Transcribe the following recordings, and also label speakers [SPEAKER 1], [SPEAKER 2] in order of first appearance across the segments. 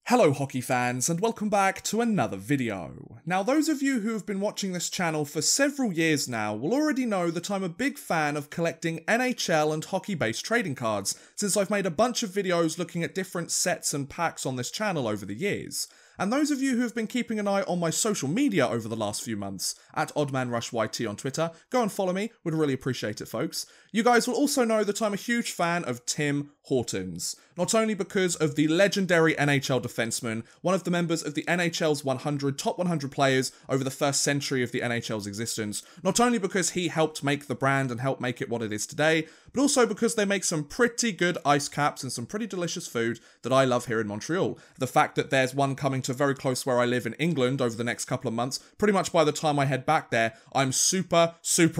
[SPEAKER 1] Hello hockey fans and welcome back to another video. Now those of you who have been watching this channel for several years now will already know that I'm a big fan of collecting NHL and hockey based trading cards, since I've made a bunch of videos looking at different sets and packs on this channel over the years. And those of you who have been keeping an eye on my social media over the last few months, at OddmanRushYT on Twitter, go and follow me, would really appreciate it folks. You guys will also know that I'm a huge fan of Tim Hortons. Not only because of the legendary NHL defenseman, one of the members of the NHL's top 100 players over the first century of the NHL's existence, not only because he helped make the brand and helped make it what it is today, but also because they make some pretty good ice caps and some pretty delicious food that I love here in Montreal. The fact that there's one coming to very close where I live in England over the next couple of months, pretty much by the time I head back there, I'm super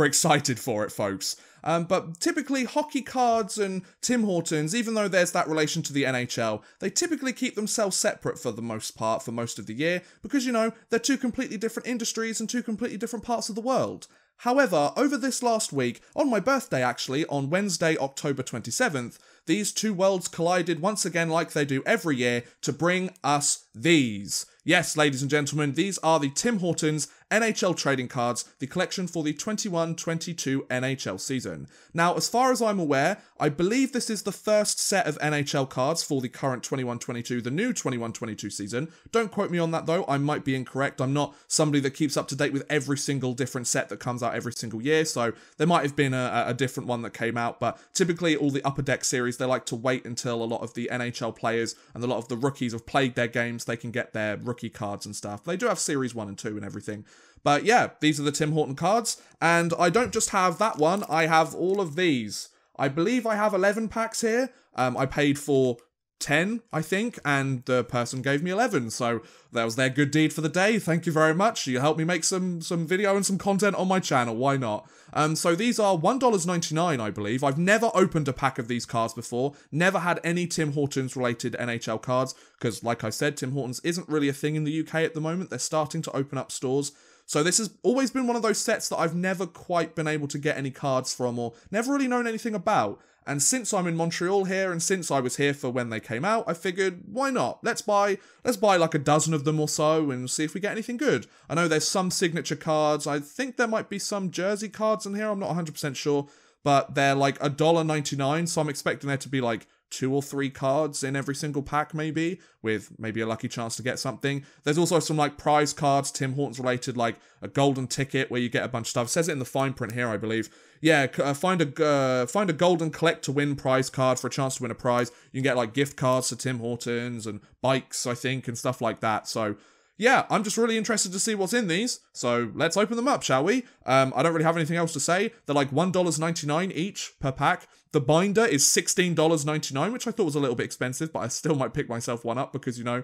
[SPEAKER 1] excited for it, folks. But typically, hockey cards and Tim Hortons, even though there's that relation to the NHL, they typically keep themselves separate for the most part for most of the year, because, you know, they're two completely different industries and two completely different parts of the world. However, over this last week, on my birthday actually, on Wednesday, October 27th, these two worlds collided once again like they do every year to bring us these. Yes, ladies and gentlemen, these are the Tim Hortons NHL trading cards, the collection for the 21-22 NHL season. Now, as far as I'm aware, I believe this is the first set of NHL cards for the current 21-22, the new 21-22 season. Don't quote me on that though, I might be incorrect. I'm not somebody that keeps up to date with every single different set that comes out every single year, so there might have been a different one that came out, but typically all the Upper Deck series, they like to wait until a lot of the NHL players and a lot of the rookies have played their games, they can get their rookie cards and stuff. They do have Series 1 and 2 and everything. But yeah, these are the Tim Horton cards, and I don't just have that one, I have all of these. I believe I have 11 packs here. I paid for 10, I think, and the person gave me 11, so that was their good deed for the day. Thank you very much. You helped me make some video and some content on my channel, why not? So these are $1.99, I believe. I've never opened a pack of these cards before, never had any Tim Hortons related NHL cards, because like I said, Tim Hortons isn't really a thing in the UK at the moment. They're starting to open up stores. So this has always been one of those sets that I've never quite been able to get any cards from or never really known anything about. And since I'm in Montreal here, and since I was here for when they came out, I figured, why not? Let's buy like a dozen of them or so and see if we get anything good. I know there's some signature cards. I think there might be some jersey cards in here. I'm not 100% sure, but they're like $1.99. So I'm expecting there to be like 2 or 3 cards in every single pack maybe, with maybe a lucky chance to get something. There's also some like prize cards, Tim Hortons related, like a golden ticket where you get a bunch of stuff. It says it in the fine print here, I believe. Yeah, find a golden collect to win prize card for a chance to win a prize. You can get like gift cards to Tim Hortons and bikes, I think, and stuff like that. So yeah, I'm just really interested to see what's in these. So let's open them up, shall we? I don't really have anything else to say. They're like $1.99 each per pack. The binder is $16.99, which I thought was a little bit expensive, but I still might pick myself one up because, you know,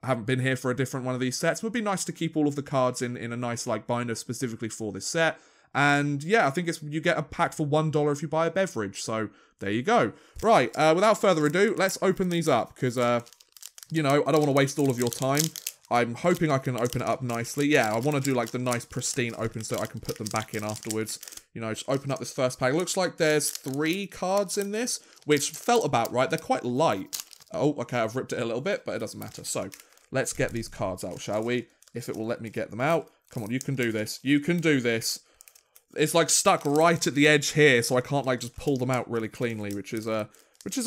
[SPEAKER 1] I haven't been here for a different one of these sets. It would be nice to keep all of the cards in a nice like binder specifically for this set. And yeah, I think you get a pack for $1 if you buy a beverage. So there you go. Right, without further ado, let's open these up because, you know, I don't want to waste all of your time. I'm hoping I can open it up nicely. Yeah, I want to do like the nice pristine open so I can put them back in afterwards. You know, just open up this first pack. It looks like there's 3 cards in this, which felt about right. They're quite light. Oh, okay, I've ripped it a little bit, but it doesn't matter. So let's get these cards out, shall we? If it will let me get them out. Come on, you can do this. You can do this. It's like stuck right at the edge here, so I can't like just pull them out really cleanly, which is a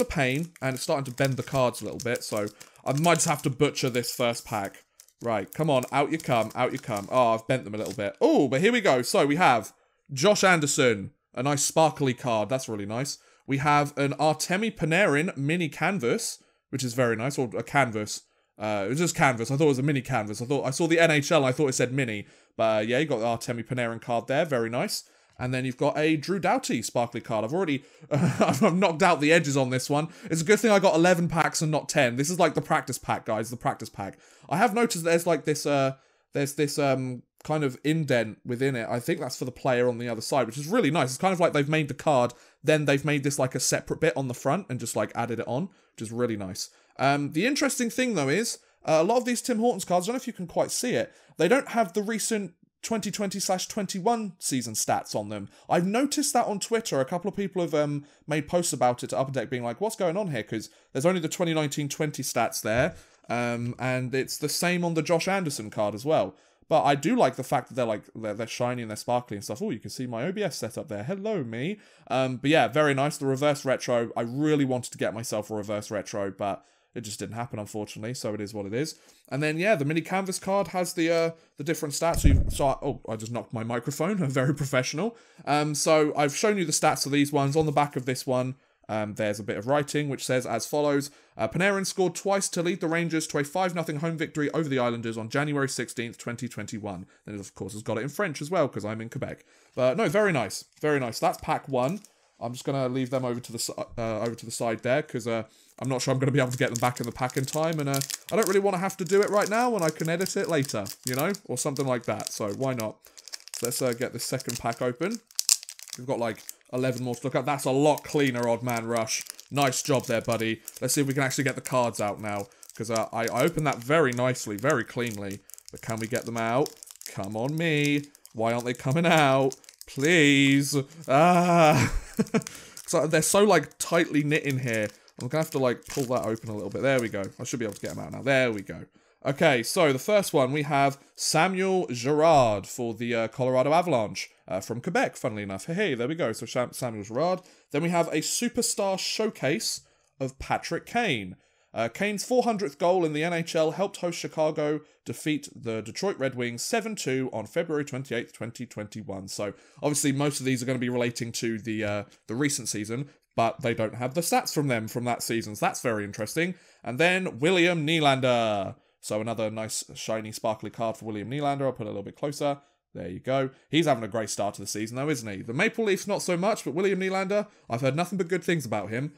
[SPEAKER 1] pain. And it's starting to bend the cards a little bit, so I might just have to butcher this first pack. Right, come on, out you come, out you come. Oh, I've bent them a little bit. Oh, but here we go. So we have Josh Anderson, a nice sparkly card. That's really nice. We have an Artemi Panarin mini canvas, which is very nice, or a canvas. It was just canvas. I thought it was a mini canvas. I saw the NHL and I thought it said mini. But yeah, you got the Artemi Panarin card there. Very nice. And then you've got a Drew Doughty sparkly card. I've already I've knocked out the edges on this one. It's a good thing I got 11 packs and not 10. This is like the practice pack, guys. The practice pack. I have noticed there's like this kind of indent within it. I think that's for the player on the other side, which is really nice. It's kind of like they've made the card, then they've made this like a separate bit on the front and just like added it on, which is really nice. The interesting thing though is a lot of these Tim Hortons cards, I don't know if you can quite see it, they don't have the recent 2020/21 season stats on them. I've noticed that on Twitter. A couple of people have made posts about it to Upper Deck being like, what's going on here? Because there's only the 2019-20 stats there. And it's the same on the Josh Anderson card as well. But I do like the fact that they're shiny and they're sparkly and stuff. Oh, you can see my OBS setup there. Hello, me. But yeah, very nice. The reverse retro. I really wanted to get myself a reverse retro, but it just didn't happen, unfortunately. So it is what it is. And then yeah, the mini canvas card has the different stats. I just knocked my microphone. Very professional. So I've shown you the stats of these ones on the back of this one. There's a bit of writing which says as follows. Panarin scored twice to lead the Rangers to a 5-0 home victory over the Islanders on January 16th, 2021. And it, of course, has got it in French as well because I'm in Quebec. But no, very nice. Very nice. That's pack 1. I'm just going to leave them over to the side there because I'm not sure I'm going to be able to get them back in the pack in time. And I don't really want to have to do it right now when I can edit it later, you know, or something like that. So why not? So let's get this second pack open. We've got like 11 more to look at. That's a lot cleaner, Odd Man Rush. Nice job there, buddy. Let's see if we can actually get the cards out now. Because I opened that very nicely, very cleanly. But can we get them out? Come on, me. Why aren't they coming out? Please. So they're so, like, tightly knit in here. I'm going to have to, like, pull that open a little bit. There we go. I should be able to get them out now. There we go. Okay, so the first one, we have Samuel Gerard for the Colorado Avalanche from Quebec, funnily enough. Hey, there we go. So Samuel Gerard. Then we have a Superstar Showcase of Patrick Kane. Kane's 400th goal in the NHL helped host Chicago defeat the Detroit Red Wings 7-2 on February 28th, 2021. So obviously most of these are going to be relating to the recent season, but they don't have the stats from them from that season. So that's very interesting. And then William Nylander. So another nice, shiny, sparkly card for William Nylander. I'll put it a little bit closer. There you go. He's having a great start to the season, though, isn't he? The Maple Leafs, not so much, but William Nylander, I've heard nothing but good things about him.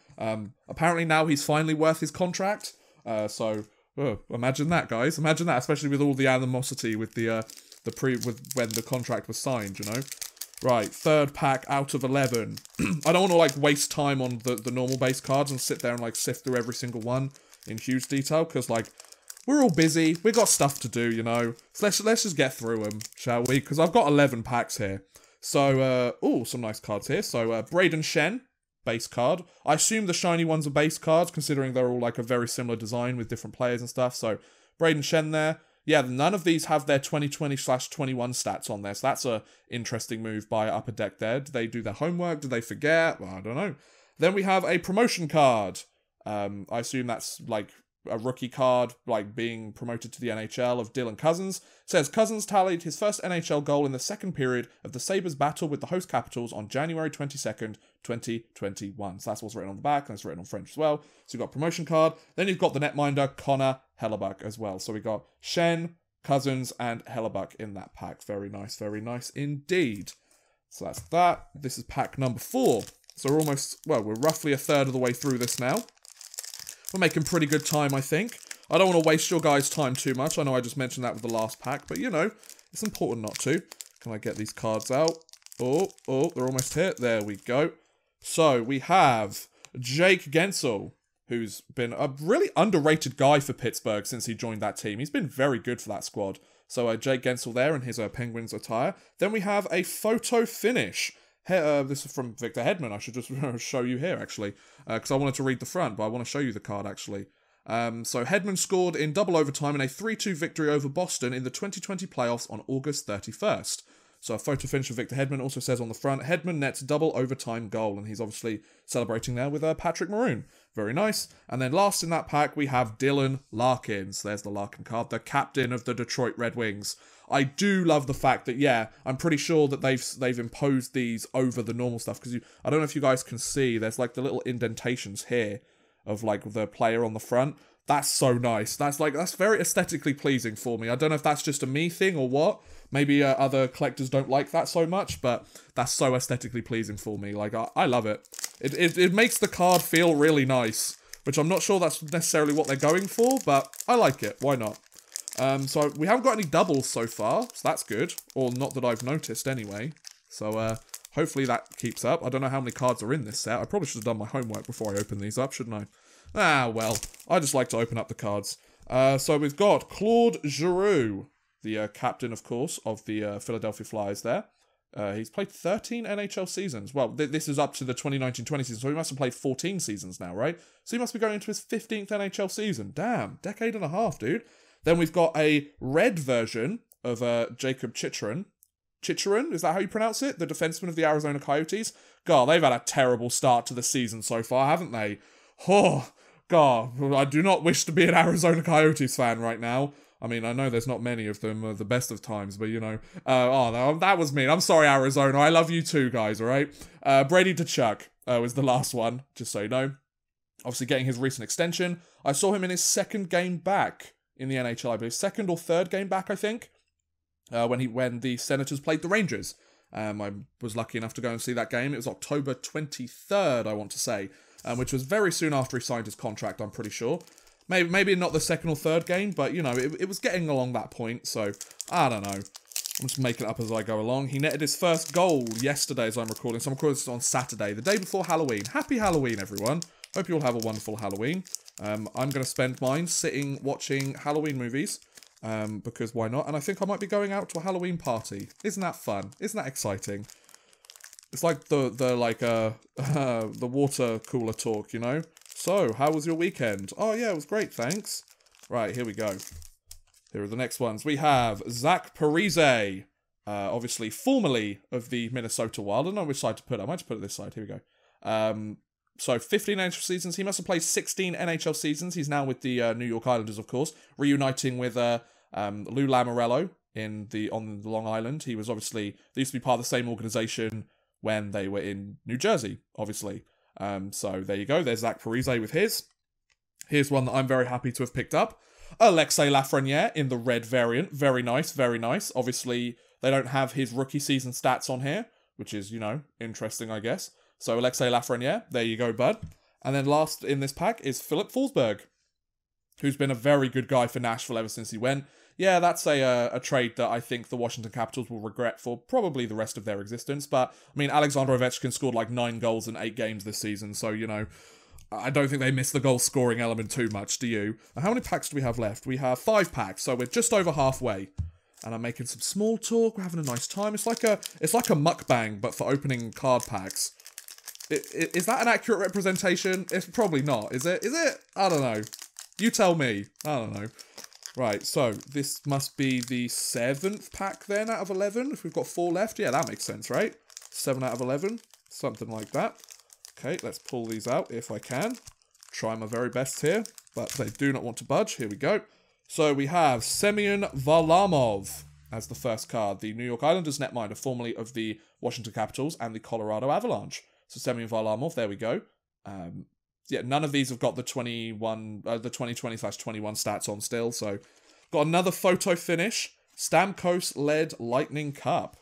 [SPEAKER 1] Apparently now he's finally worth his contract. Imagine that, guys. Imagine that, especially with all the animosity with when the contract was signed, you know? Right, third pack out of 11. I don't want to, like, waste time on the normal base cards and sit there and, like, sift through every single one in huge detail, because, like, we're all busy. We got stuff to do, you know. So let's just get through them, shall we? Because I've got 11 packs here. So, some nice cards here. So, Brayden Shen, base card. I assume the shiny ones are base cards, considering they're all like a very similar design with different players and stuff. So, Brayden Shen there. Yeah, none of these have their 2020/21 stats on there. So that's a interesting move by Upper Deck there. Did they do their homework? Did they forget? Well, I don't know. Then we have a promotion card. I assume that's like a rookie card, like being promoted to the NHL of Dylan Cozens. It says Cozens tallied his first NHL goal in the second period of the Sabres battle with the host Capitals on January 22nd, 2021. So that's what's written on the back, and it's written on French as well. So you've got promotion card. Then you've got the netminder, Connor Hellebuck as well. So we got Shen, Cozens, and Hellebuck in that pack. Very nice indeed. So that's that. This is pack number 4. So we're roughly a third of the way through this now. We're making pretty good time, I think. I don't want to waste your guys' time too much. I know I just mentioned that with the last pack, but you know, it's important not to. Can I get these cards out? Oh, they're almost hit. There we go. So we have Jake Guentzel, who's been a really underrated guy for Pittsburgh since he joined that team. He's been very good for that squad. So Jake Guentzel there in his Penguins attire. Then we have a photo finish. This is from Victor Hedman. I should just show you here, actually, because I wanted to read the front, but I want to show you the card, actually. So Hedman scored in double overtime in a 3-2 victory over Boston in the 2020 playoffs on August 31st. So a photo finish of Victor Hedman also says on the front, Hedman nets double overtime goal, and he's obviously celebrating there with Patrick Maroon. Very nice. And then last in that pack, we have Dylan Larkins. There's the Larkin card, the captain of the Detroit Red Wings. I do love the fact that, yeah, I'm pretty sure that they've imposed these over the normal stuff, because I don't know if you guys can see, there's like the little indentations here of like the player on the front. That's so nice. That's very aesthetically pleasing for me. I don't know if that's just a me thing or what. Maybe other collectors don't like that so much, but that's so aesthetically pleasing for me. Like, I love it. It makes the card feel really nice, which I'm not sure that's necessarily what they're going for, but I like it. Why not? So we haven't got any doubles so far, so that's good. Or not that I've noticed anyway. So hopefully that keeps up. I don't know how many cards are in this set. I probably should have done my homework before I open these up, shouldn't I? Ah, well. I just like to open up the cards. So we've got Claude Giroux, the captain, of course, of the Philadelphia Flyers there. He's played 13 NHL seasons. Well, this is up to the 2019-20 season, so he must have played 14 seasons now, right? So he must be going into his 15th NHL season. Damn, decade and a half, dude. Then we've got a red version of Jacob Chychrun. Chychrun, is that how you pronounce it? The defenseman of the Arizona Coyotes? God, they've had a terrible start to the season so far, haven't they? Oh, God, I do not wish to be an Arizona Coyotes fan right now. I mean, I know there's not many of them the best of times, but, you know. That was mean. I'm sorry, Arizona. I love you too, guys, all right? Brady Tkachuk was the last one, just so you know. Obviously getting his recent extension. I saw him in his second game back in the NHL, I believe. Second or third game back, I think, when the Senators played the Rangers. I was lucky enough to go and see that game. It was October 23rd, I want to say, which was very soon after he signed his contract, I'm pretty sure. Maybe not the second or third game, but, you know, it was getting along that point, so I don't know. I'm just making it up as I go along. He netted his first goal yesterday as I'm recording, so I'm recording this on Saturday, the day before Halloween. Happy Halloween, everyone. Hope you all have a wonderful Halloween. I'm going to spend mine sitting watching Halloween movies, because why not? And I think I might be going out to a Halloween party. Isn't that fun? Isn't that exciting? It's like the water cooler talk, you know? So, how was your weekend? Oh, yeah, it was great, thanks. Right, here we go. Here are the next ones. We have Zach Parisi, obviously formerly of the Minnesota Wild. I don't know which side to put it. I might just put it this side. Here we go. So, 15 NHL seasons. He must have played 16 NHL seasons. He's now with the New York Islanders, of course, reuniting with Lou Lamoriello on the Long Island. He was obviously, they used to be part of the same organization when they were in New Jersey, obviously. So there you go. There's Zach Parisi with his. Here's one that I'm very happy to have picked up. Alexis Lafreniere in the red variant. Very nice, very nice. Obviously, they don't have his rookie season stats on here, which is, you know, interesting, I guess. So Alexis Lafreniere, there you go, bud. And then last in this pack is Phillip Falsberg, who's been a very good guy for Nashville ever since he went. Yeah, that's a trade that I think the Washington Capitals will regret for probably the rest of their existence. But, I mean, Alexander Ovechkin scored like 9 goals in 8 games this season. So, you know, I don't think they miss the goal scoring element too much, do you? How many packs do we have left? We have 5 packs, so we're just over halfway. And I'm making some small talk. We're having a nice time. It's like a mukbang, but for opening card packs. Is that an accurate representation? It's probably not. Is it? I don't know. You tell me. I don't know. Right, so this must be the 7th pack then out of 11. If we've got 4 left. Yeah, that makes sense, right? 7 out of 11. Something like that. Okay, let's pull these out if I can. Try my very best here, but they do not want to budge. Here we go. So we have Simeon Vallamov as the first card. The New York Islanders netminder, formerly of the Washington Capitals and the Colorado Avalanche. So Simeon Vallamov, there we go. Yeah, none of these have got the 2020/21 stats on still. So, got another photo finish. Stamkos led Lightning Cup.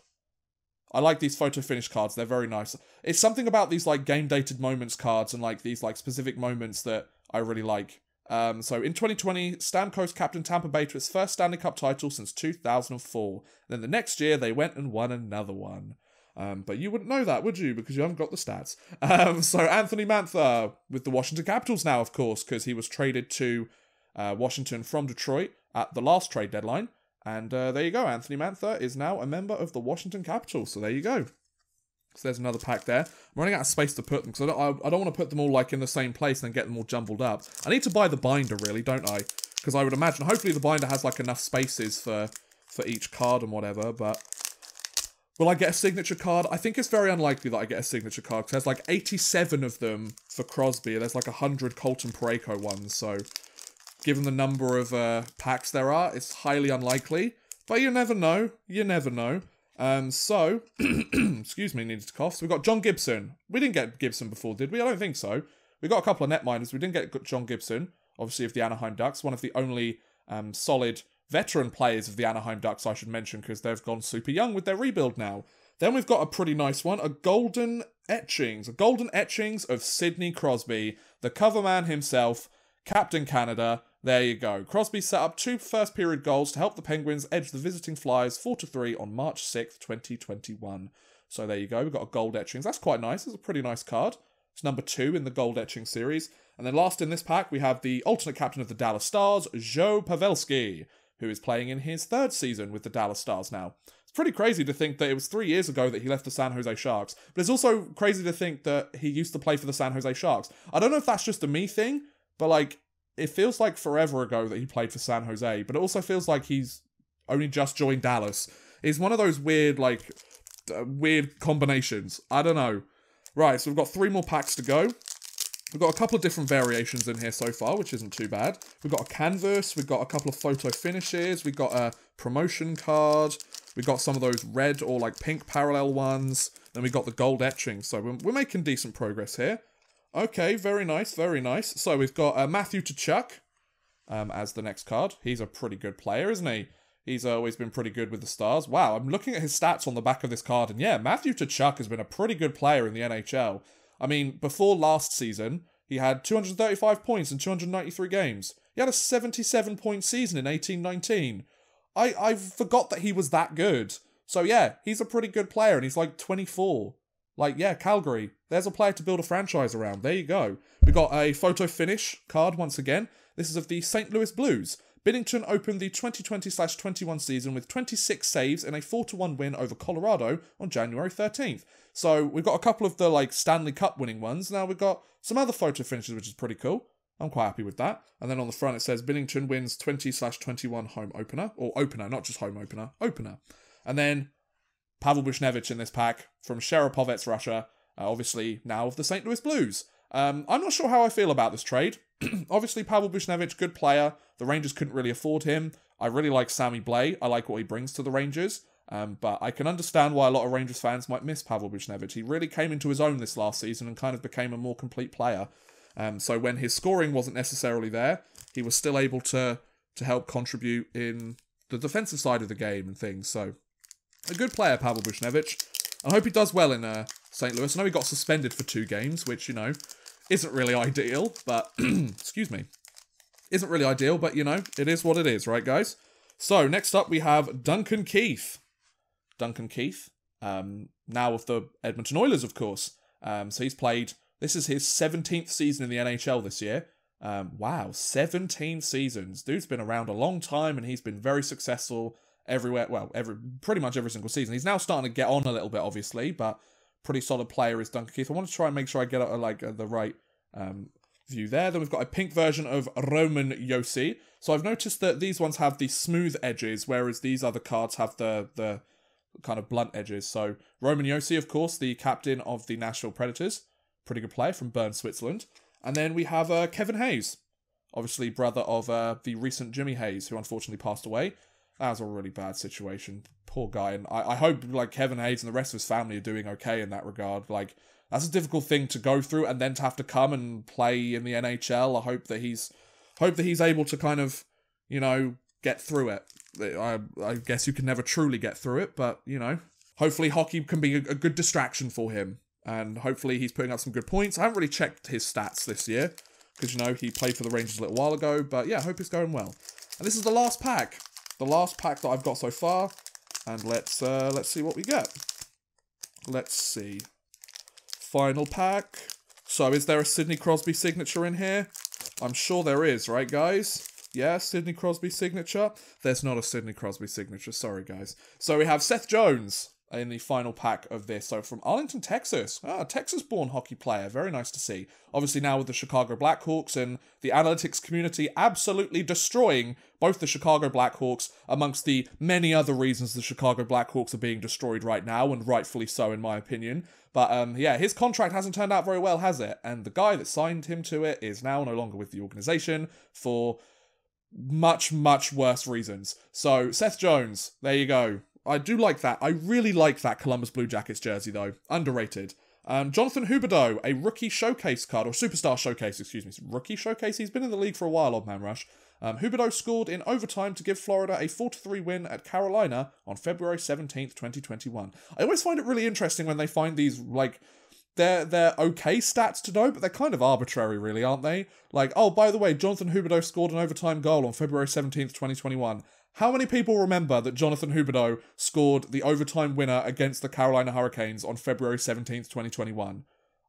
[SPEAKER 1] I like these photo finish cards. They're very nice. It's something about these like game dated moments cards and like these like specific moments that I really like. So in 2020, Stamkos captained Tampa Bay to its first Stanley Cup title since 2004. Then the next year, they went and won another one. But you wouldn't know that, would you? Because you haven't got the stats. So Anthony Mantha with the Washington Capitals now, of course, because he was traded to Washington from Detroit at the last trade deadline. And there you go. Anthony Mantha is now a member of the Washington Capitals. So there you go. So there's another pack there. I'm running out of space to put them because I don't want to put them all like in the same place and then get them all jumbled up. I need to buy the binder, really, don't I? Because I would imagine, hopefully the binder has like enough spaces for each card and whatever, but... Will I get a signature card? I think it's very unlikely that I get a signature card, because there's like 87 of them for Crosby. There's like 100 Colton Parayko ones, so given the number of packs there are, it's highly unlikely. But you never know. You never know. So, excuse me, needed to cough. So we got John Gibson. We didn't get Gibson before, did we? I don't think so. We got a couple of netminders. We didn't get John Gibson, obviously of the Anaheim Ducks, one of the only solid veteran players of the Anaheim Ducks, I should mention, because they've gone super young with their rebuild now. Then we've got a pretty nice one, a golden etchings of Sidney Crosby, the cover man himself, Captain Canada. There you go. Crosby set up 2 first-period goals to help the Penguins edge the visiting Flyers 4-3 on March 6th, 2021. So there you go. We've got a gold etchings. That's quite nice. It's a pretty nice card. It's number 2 in the gold etching series. And then last in this pack, we have the alternate captain of the Dallas Stars, Joe Pavelski, who is playing in his 3rd season with the Dallas Stars now. He's pretty crazy to think that it was 3 years ago that he left the San Jose Sharks. But it's also crazy to think that he used to play for the San Jose Sharks. I don't know if that's just a me thing, but like, it feels like forever ago that he played for San Jose, but it also feels like he's only just joined Dallas. It's one of those weird, like, weird combinations. I don't know. Right, so we've got 3 more packs to go. We've got a couple of different variations in here so far, which isn't too bad. We've got a canvas, we've got a couple of photo finishes, we've got a promotion card, we've got some of those red or like pink parallel ones, then we've got the gold etching, so we're making decent progress here. Okay, very nice, very nice. So we've got Matthew Tkachuk as the next card. He's a pretty good player, isn't he? He's always been pretty good with the Stars. Wow, I'm looking at his stats on the back of this card, and yeah, Matthew Tkachuk has been a pretty good player in the NHL. I mean, before last season, he had 235 points in 293 games. He had a 77-point season in 18-19. I forgot that he was that good. So yeah, he's a pretty good player, and he's like 24. Like, yeah, Calgary. There's a player to build a franchise around. There you go. We got a photo finish card once again. This is of the St. Louis Blues. Binnington opened the 2020/21 season with 26 saves in a 4-1 win over Colorado on January 13th. So we've got a couple of the like Stanley Cup winning ones. Now we've got some other photo finishes, which is pretty cool. I'm quite happy with that. And then on the front it says Binnington wins 20/21 home opener. Or opener, not just home opener. Opener. And then Pablo Bushnevich in this pack from Sharapovets, Russia. Obviously now of the St. Louis Blues. I'm not sure how I feel about this trade. Obviously, Pablo Bushnevich, good player. The Rangers couldn't really afford him. I really like Sammy Blais. I like what he brings to the Rangers. But I can understand why a lot of Rangers fans might miss Pablo Bushnevich. He really came into his own this last season and kind of became a more complete player. So when his scoring wasn't necessarily there, he was still able to help contribute in the defensive side of the game and things. So a good player, Pablo Bushnevich. I hope he does well in St. Louis. I know he got suspended for 2 games, which, you know, isn't really ideal, but, excuse me, isn't really ideal, but, you know, it is what it is, right, guys? So, next up, we have Duncan Keith. Duncan Keith, now with the Edmonton Oilers, of course. So he's played, this is his 17th season in the NHL this year. Wow, 17 seasons. Dude's been around a long time, and he's been very successful everywhere, well, pretty much every single season. He's now starting to get on a little bit, obviously, but pretty solid player is Duncan Keith. I want to try and make sure I get the right view there. Then we've got a pink version of Roman Yossi. So I've noticed that these ones have the smooth edges, whereas these other cards have the kind of blunt edges. So Roman Yossi, of course, the captain of the Nashville Predators. Pretty good player from Bern, Switzerland. And then we have Kevin Hayes, obviously brother of the recent Jimmy Hayes, who unfortunately passed away. That was a really bad situation. Poor guy. And I hope like Kevin Hayes and the rest of his family are doing okay in that regard. Like, that's a difficult thing to go through and then to have to come and play in the NHL. I hope that he's able to kind of, you know, get through it. I guess you can never truly get through it, but, you know, hopefully hockey can be a good distraction for him. And hopefully he's putting up some good points. I haven't really checked his stats this year because, you know, he played for the Rangers a little while ago. But yeah, I hope it's going well. And this is the last pack. The last pack that I've got so far. And let's see what we get. Let's see. Final pack. So is there a Sidney Crosby signature in here? I'm sure there is, right, guys? Yeah, Sidney Crosby signature. There's not a Sidney Crosby signature. Sorry, guys. So we have Seth Jones in the final pack of this. So from Arlington, Texas. Texas-born hockey player. Very nice to see. Obviously now with the Chicago Blackhawks and the analytics community absolutely destroying both the Chicago Blackhawks amongst the many other reasons the Chicago Blackhawks are being destroyed right now, and rightfully so in my opinion. But yeah, his contract hasn't turned out very well, has it? And the guy that signed him to it is now no longer with the organization for much, much worse reasons. So Seth Jones, there you go. I do like that. I really like that Columbus Blue Jackets jersey, though. Underrated. Jonathan Huberdo, a rookie showcase card, or superstar showcase, excuse me. Rookie showcase? He's been in the league for a while, Odd Man Rush. Huberdo scored in overtime to give Florida a 4-3 win at Carolina on February 17th, 2021. I always find it really interesting when they find these, like, they're okay stats to know, but they're kind of arbitrary, really, aren't they? Like, oh, by the way, Jonathan Huberdo scored an overtime goal on February 17th, 2021. How many people remember that Jonathan Huberdo scored the overtime winner against the Carolina Hurricanes on February 17th, 2021?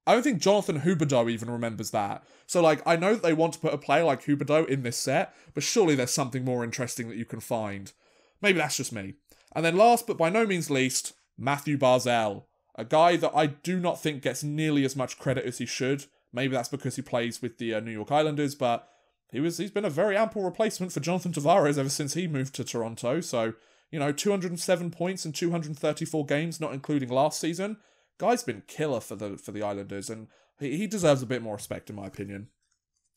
[SPEAKER 1] I don't think Jonathan Huberdo even remembers that. So, like, I know that they want to put a player like Huberdo in this set, but surely there's something more interesting that you can find. Maybe that's just me. And then last but by no means least, Matthew Barzell. A guy that I do not think gets nearly as much credit as he should. Maybe that's because he plays with the New York Islanders, but he's been a very ample replacement for Jonathan Tavares ever since he moved to Toronto. So, 207 points in 234 games, not including last season. Guy's been killer for the Islanders, and he deserves a bit more respect in my opinion.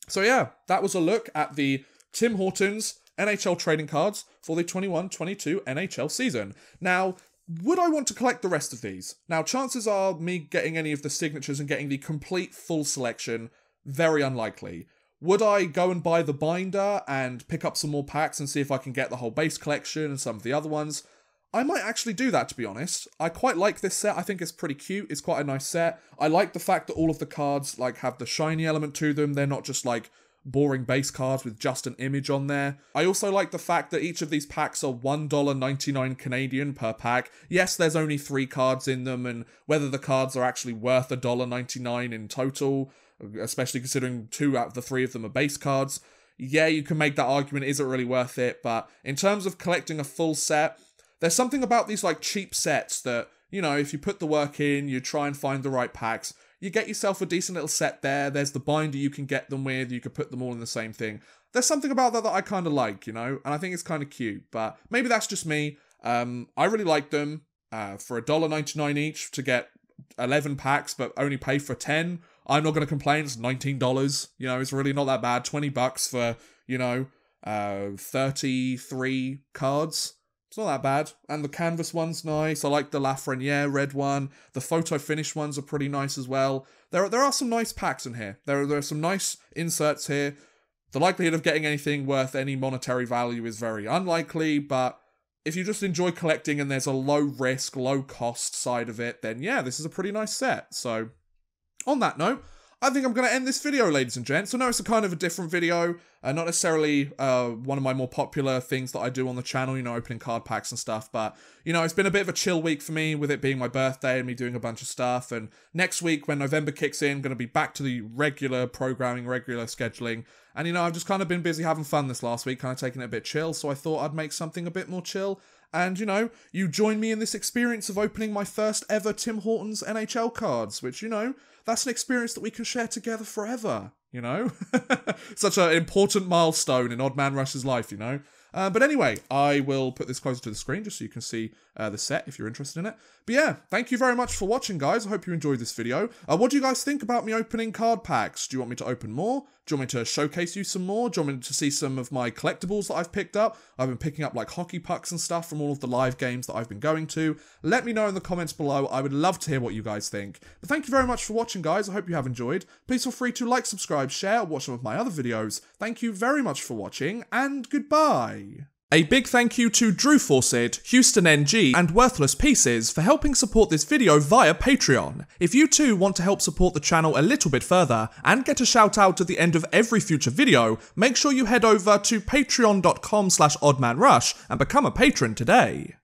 [SPEAKER 1] So yeah, that was a look at the Tim Hortons NHL trading cards for the 21-22 NHL season. Now, would I want to collect the rest of these? Now, chances are me getting any of the signatures and getting the complete full selection, very unlikely. Would I go and buy the binder and pick up some more packs and see if I can get the whole base collection and some of the other ones? I might actually do that, to be honest. I quite like this set. I think it's pretty cute. It's quite a nice set. I like the fact that all of the cards have the shiny element to them. They're not just boring base cards with just an image on there. I also like the fact that each of these packs are $1.99 Canadian per pack. Yes, there's only 3 cards in them, and whether the cards are actually worth $1.99 in total, especially considering 2 out of the 3 of them are base cards, yeah, you can make that argument, is it really worth it? But in terms of collecting a full set, there's something about these cheap sets that, if you put the work in, you try and find the right packs, you get yourself a decent little set there. There's the binder you can get them with. You could put them all in the same thing. There's something about that I kind of like, and I think it's kind of cute. But maybe that's just me. I really like them. For $1.99 each to get 11 packs, but only pay for 10. I'm not going to complain. It's $19. It's really not that bad. $20 for 33 cards. It's not that bad. And the canvas one's nice. I like the Lafreniere red one. The photo finish ones are pretty nice as well. There are some nice packs in here. There are some nice inserts here. The likelihood of getting anything worth any monetary value is very unlikely, but if you just enjoy collecting and there's a low risk, low cost side of it, then yeah, this is a pretty nice set. So, on that note, I think I'm going to end this video, ladies and gents. I know it's a kind of a different video, not necessarily one of my more popular things that I do on the channel, opening card packs and stuff, but, it's been a bit of a chill week for me with it being my birthday and me doing a bunch of stuff, and next week, when November kicks in, going to be back to the regular programming, regular scheduling, and, I've just kind of been busy having fun this last week, kind of taking it a bit chill, so I thought I'd make something a bit more chill, and, you join me in this experience of opening my first ever Tim Hortons NHL cards, which, that's an experience that we can share together forever, Such an important milestone in Odd Man Rush's life, But anyway, I will put this closer to the screen just so you can see the set if you're interested in it. But yeah, thank you very much for watching, guys. I hope you enjoyed this video. What do you guys think about me opening card packs? Do you want me to open more? Do you want me to showcase you some more? Do you want me to see some of my collectibles that I've picked up? I've been picking up hockey pucks and stuff from all of the live games that I've been going to. Let me know in the comments below. I would love to hear what you guys think. But thank you very much for watching, guys. I hope you have enjoyed. Please feel free to like, subscribe, share, or watch some of my other videos. Thank you very much for watching, and goodbye. A big thank you to Drew Fawcett, Houston NG, and Worthless Pieces for helping support this video via Patreon. If you too want to help support the channel a little bit further, and get a shout out at the end of every future video, make sure you head over to patreon.com/oddmanrush and become a patron today.